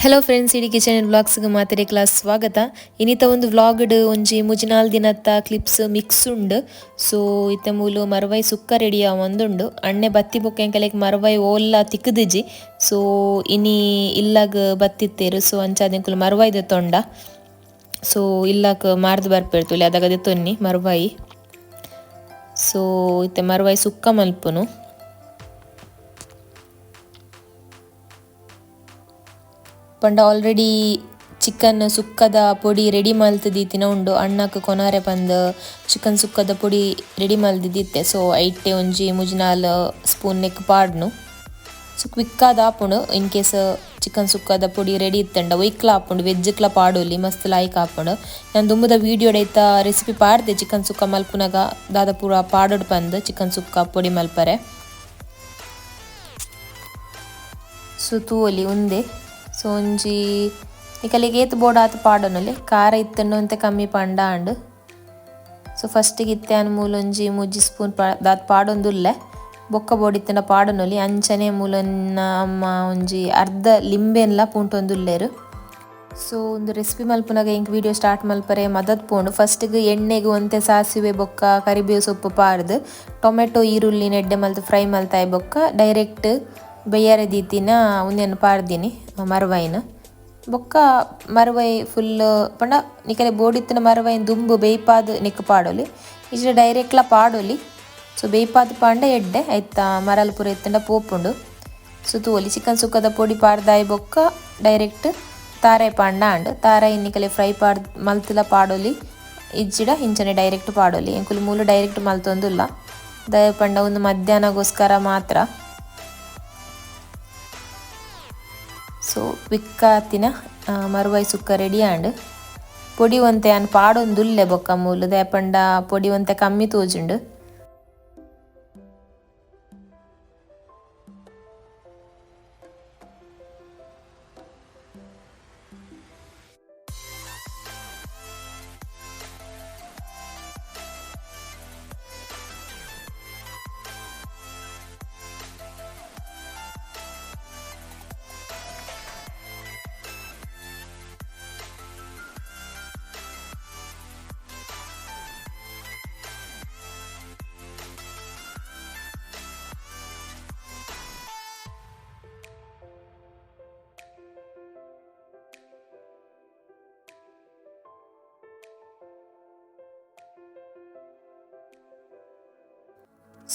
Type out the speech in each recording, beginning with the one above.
Hello friends, ಇಡೀ kitchen ವ್ಲಾಗ್ಸ್ಗೆ ಮಾತೆರೆ class ಸ್ವಾಗತ. ಇನ್ನಿತ ಒಂದು ವ್ಲಾಗ್ಡ್ ಒಂಜಿ ಮುಜಿನಾಲ್ ದಿನತ್ತ ಕ್ಲಿಪ್ಸ್ ಮಿಕ್ಸ್ ಉಂಡು. ಸೊ ಇತ್ತ ಮೂಲು ಮರವೈ ಸುಕ್ಕ ರೆಡಿ ಆವೊಂದುಂಡು. ಅಣ್ಣೆ ಬತ್ತಿ ಬೊಕ್ಕೆಂಕಲೆಗ್ ಮರವೈ ಓಲ್ಲ ತಿಕ್ಕುದಿಜಿ. ಸೊ ಇನಿ ಇಲ್ಲಾಗ್ ಬತ್ತಿತ್ತೇರು. ಸೊ ಅಂಚಾದಿಂಕುಲು ಮರವೈದ ತೊಂಡ. ಸೊ ಇಲ್ಲಾಕ್ ಮಾರ್ದು ಬರ್ಪೇರ್ತುಲೆ ಅದಾಗ ತೊನ್ನಿ ಮರವೈ. ಸೊ ಇತ್ತೆ ಮರವೈ ಸುಕ್ಕ ಮಲ್ಪುನು. ಪಂಡ ಆಲ್ರೆಡಿ ಚಿಕನ್ ಸುಕ್ಕದ ಪೊಡಿ ರೆಡಿ ಮಲ್ತದೀತಿನ ಉಂಡು. ಅಣ್ಣಕ್ಕೆ ಕೊನಾರೆ ಪಂದ್ ಚಿಕನ್ ಸುಕ್ಕದ ಪೊಡಿ ರೆಡಿ ಮಲ್ದಿದ್ದಿತ್ತೆ. ಸೊ ಐಟೆ ಒಂಜಿ ಮುಜಿನಾಲ್ ಸ್ಪೂನ್ ನೆಕ್ ಪಾಡ್ನು. ಸೊ ಕ್ವಿಕ್ಕಾದ ಆಪುಂಡು. ಇನ್ ಕೇಸ್ ಚಿಕನ್ ಸುಕ್ಕದ ಪೊಡಿ ರೆಡಿ ಇತ್ತಂಡ ಒಯ್ಕ್ಲ ಆಪುಂಡು. ವೆಜ್ಜ್ಕ್ಲ ಪಾಡೋಲಿ ಮಸ್ತ್ ಲಾಯ್ಕ್ ಆಪುಂಡು. ನಾನು ದುಂಬುದ ವೀಡಿಯೋಡೈತ ರೆಸಿಪಿ ಪಾಡ್ದೆ ಚಿಕನ್ ಸುಕ್ಕ ಮಲ್ಪುನಾಗ ದಾದ ಪೂರ ಪಾಡೋಡು ಪಂದ್ ಚಿಕನ್ ಸುಕ್ಕ ಪೊಡಿ ಮಲ್ಪರೆ. ಸೊ ತೂವೊಲಿ ಉಂದೆ. ಸೊ ಒಂಜಿ ನಿಕಲಿಗೆ ಏತ್ ಬೋಡ ಆತ ಪಾಡೋನಲ್ಲಿ ಖಾರ ಇತ್ತಂಡು ಅಂತ ಕಮ್ಮಿ ಪಂಡ ಅಂಡ್. ಸೊ ಫಸ್ಟಿಗೆ ಇತ್ತೆ ಅನ್ ಮೂಲೊಂಜಿ ಮುಜ್ಜಿ ಸ್ಪೂನ್ ದಾತ್ ಪಾಡೊಂದುಲ್ಲೆ ಬೊಕ್ಕ ಬೋಡಿತ್ತಂಡ ಪಾಡೊನೊಲಿ ಅಂಚನೆ ಮೂಲನ್ನ ಅಮ್ಮ ಒಂಜಿ ಅರ್ಧ ಲಿಂಬೆನ್ಲ ಪೂಂಟೊಂದುಲ್ಲೆರು. ಸೊ ಒಂದು ರೆಸಿಪಿ ಮಲ್ಪುನಾಗ ಇಂಕ್ ವಿಡಿಯೋ ಸ್ಟಾರ್ಟ್ ಮಲ್ಪರೆ ಮದತ್ ಪೋಂಡು. ಫಸ್ಟಿಗೆ ಎಣ್ಣೆಗೆ ಒಂತೆ ಸಾಸಿವೆ ಬೊಕ್ಕ ಕರಿಬೇವು ಸೊಪ್ಪು ಪಾರ್ದು ಟೊಮೆಟೊ ಈರುಳ್ಳಿ ನೆಡ್ಡೆ ಮಲ್ತು ಫ್ರೈ ಮಲ್ತಾಯಿ ಬೊಕ್ಕ ಡೈರೆಕ್ಟ್ ಬೇಯರೆ ದೀತಿನ ಉಂದೆನ್ ಪಾರ್ದಿನಿ ಮರವೈನ ಬೊಕ್ಕ ಮರವೈ ಫುಲ್ ಪಂಡ ನಿಕಲೆ ಬೋಡಿತ್ತಿನ ಮರವೈನ ದುಂಬು ಬೇಯ್ಪಾದ್ ನೆಕ್ ಪಾಡೋಲಿ ಇಜ್ಜ ಡೈರೆಕ್ಟ್ಲ ಪಾಡೋಲಿ. ಸೊ ಬೇಯ್ಪಾದ್ ಪಾಂಡ ಎಡ್ಡೆ ಐತ ಮರಲ್ ಪೂರ ಎತ್ತಂಡ ಪೋಪುಂಡು. ಸೊ ತೂವೊಲಿ ಚಿಕನ್ ಸುಕ್ಕದ ಪೊಡಿ ಪಾಡ್ದಾಯಿ ಬೊಕ್ಕ ಡೈರೆಕ್ಟ್ ತಾರಾಯಿ ಪಾಂಡ ಅಂಡ್ ತಾರಾಯಿ ನಿಕಲೆ ಫ್ರೈ ಮಲ್ತಿಲ ಪಾಡೋಲಿ ಇಜ್ಜಿಡ ಇಂಚನೆ ಡೈರೆಕ್ಟ್ ಪಾಡೋಲಿ. ಎಂಕುಲು ಮೂಲು ಡೈರೆಕ್ಟ್ ಮಲ್ತೊಂದುಲ್ಲ ದಯ ಪಂಡ ಒಂದು ಮಧ್ಯಾಹ್ನಗೋಸ್ಕರ ಮಾತ್ರ. ಸೊ ಕ್ವಿಕ್ಕಾತಿನ ಮರವೈ ಸುಕ್ಕ ರೆಡಿ ಆಂಡ್ ಪೊಡಿ ಒಂತೆ ಅನ್ ಪಾಡೊಂದುಲ್ಲೆ ಬೊಕ್ಕ ಮೂಲು ದಯಪಂಡ ಪೊಡಿ ಒಂತೆ ಕಮ್ಮಿ ತೋಜುಂಡು.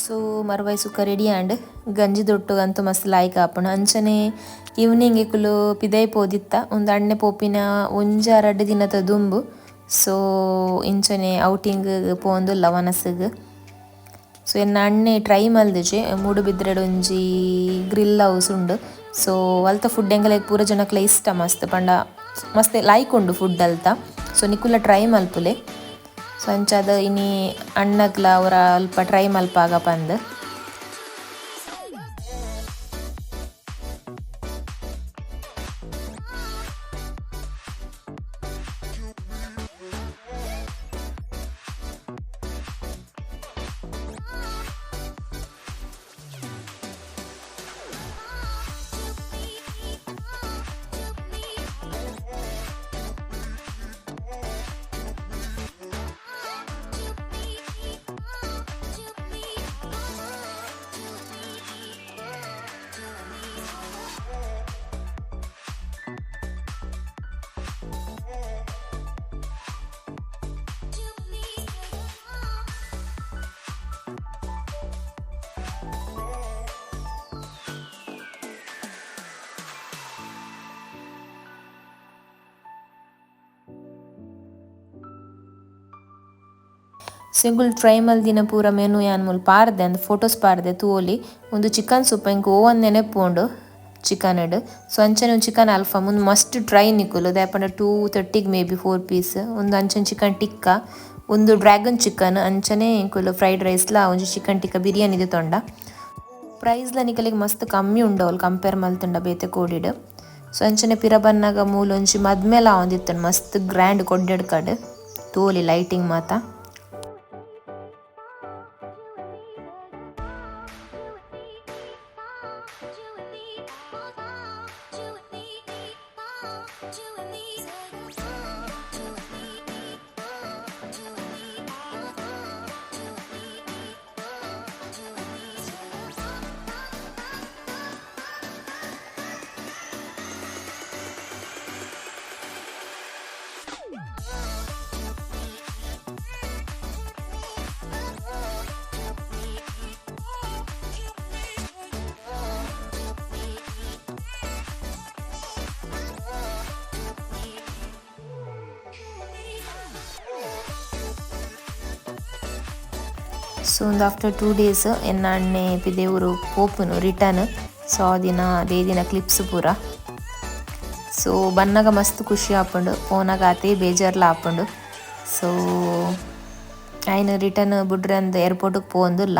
ಸೊ ಮರವೈ ಸುಕ್ಕ ರೆಡಿ ಆಂಡ್ ಗಂಜಿ ದೊಟ್ಟುಗಂತೂ ಮಸ್ತ್ ಲಾಯ್ಕ್ ಆಪುಂಡು. ಅಂಚನೆ ಈವ್ನಿಂಗ್ ಎಕ್ಕುಲು ಪಿದೈ ಪೋದಿತ್ತ ಒಂದು ಅಣ್ಣೆ ಪೋಪಿನ ಒಂಜ 2 ದಿನದ ದುಂಬು. ಸೊ ಇಂಚನೆ ಔಟಿಂಗ್ ಪೋಂದುಲ್ಲ ವನಸ್ಗ್. ಸೊ ಎನ್ನ ಅಣ್ಣೆ ಟ್ರೈ ಮಲ್ದಿಜೆ ಮೂಡುಬಿದ್ರೆಡ್ ಒಂಜಿ ಗ್ರಿಲ್ ಹೌಸ್ ಉಂಡು. ಸೊ ಅಲ್ತ ಫುಡ್ ಎಂಕಲೆಗ್ ಪೂರ ಜನಕ್ಲ ಇಷ್ಟ ಮಸ್ತ್ ಪಂಡ ಮಸ್ತ್ ಲಾಯ್ಕ್ ಉಂಡು ಫುಡ್ ಅಲ್ತ. ಸೊ ನಿಕುಲ ಟ್ರೈ ಮಲ್ಪುಲೆ. ಸೊ ಅಂಚಾದ ಇನಿ ಅಣ್ಣಗ್ಲ ಅವರ ಅಲ್ಪ ಟ್ರೈ ಮಲ್ಪಾಗ ಪಂದ್. ಸಿಂಗುಲ್ ಟ್ರೈ ಮಲ್ದಿನ ಪೂರ ಮೆನು ಯಾನ್ ಮೂಲು ಪಾರ್ದೆ ಅಂದ್ ಫೋಟೋಸ್ ಪಾರ್ದೆ ತೂವೊಲಿ. ಒಂದು ಚಿಕನ್ ಸೂಪ್ ಇಂಕ್ ಓವನ್ ನೆನೆಪೋಂಡು ಚಿಕನ್ಡ್. ಸೊ ಅಂಚನೆ ಒಂದು ಚಿಕನ್ ಅಲ್ಫಾ ಮುಂದು ಮಸ್ಟ್ ಟ್ರೈ ನಿಕುಲು ದಾಯಪಂಡ 230 ಮೇ ಬಿ 4 ಪೀಸ್. ಒಂದು ಅಂಚನೆ ಚಿಕನ್ ಟಿಕ್ಕ ಒಂದು ಡ್ರ್ಯಾಗನ್ ಚಿಕನ್ ಅಂಚನೆ ಇಂಕುಲು ಫ್ರೈಡ್ ರೈಸ್ಲ ಒಂಜಿ ಚಿಕನ್ ಟಿಕ್ಕ ಬಿರಿಯಾನಿದೆ ತೊಂಡ. ಪ್ರೈಸ್ಲ ನಿಕಲಿಗೆ ಮಸ್ತ್ ಕಮ್ಮಿ ಉಂಡವಲ್ ಕಂಪೇರ್ ಮಲ್ತುಂಡ ಬೇತೆ ಕೋಡಿಡ್. ಸೊ ಅಂಚನೆ ಪಿರ ಬನ್ನಾಗ ಮೂಲು ಒಂಜಿ ಮದ್ಮೆಲ ಆವೊಂದಿತ್ತಂಡು ಮಸ್ತ್ ಗ್ರ್ಯಾಂಡ್ ಕೊಡ್ಡೆಡ್ ಕಡ್ ತೂವೊಲಿ ಲೈಟಿಂಗ್ ಮಾತ. ಸೊ ಒಂದು ಆಫ್ಟರ್ 2 days ಎನ್ನಾಣ್ಣೆ ಪಿದೇವರು ಪೋಪುನು ರಿಟರ್ನ್. ಸೊ ಅದೇ ದಿನ ಕ್ಲಿಪ್ಸ್ ಪೂರ. ಸೊ ಬನ್ನಾಗ ಮಸ್ತ್ ಖುಷಿ ಆಪುಂಡು, ಪೋನಾಗ ಅದೇ ಬೇಜಾರ್ಲ ಆಪುಂಡು. ಸೊ ಆಯ್ನ ರಿಟರ್ನ್ ಬಿಡ್ರೆ ಅಂದ ಏರ್ಪೋರ್ಟಿಗೆ ಪೋಂದಿಲ್ಲ.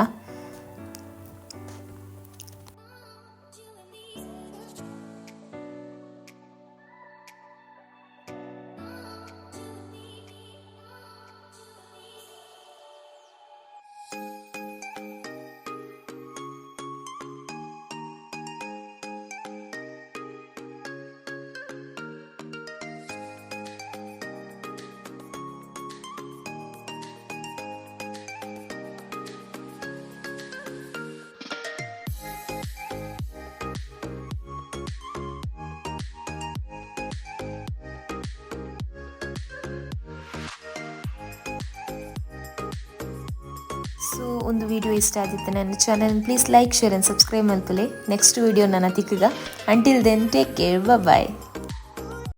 ಸೊ ಒಂದು ವಿಡಿಯೋ ಇಷ್ಟ ಆದಿತ್ತು ನನ್ನ channel please like share and subscribe ಮಾಡ್ಕೊಳ್ಳಿ. ನೆಕ್ಸ್ಟ್ ವಿಡಿಯೋ ನನ್ನ ತಿಕ್ಕಗ. ಅಂಟಿಲ್ ದೆನ್ ಟೇಕ್ ಕೇರ್, ಬಾಯ್.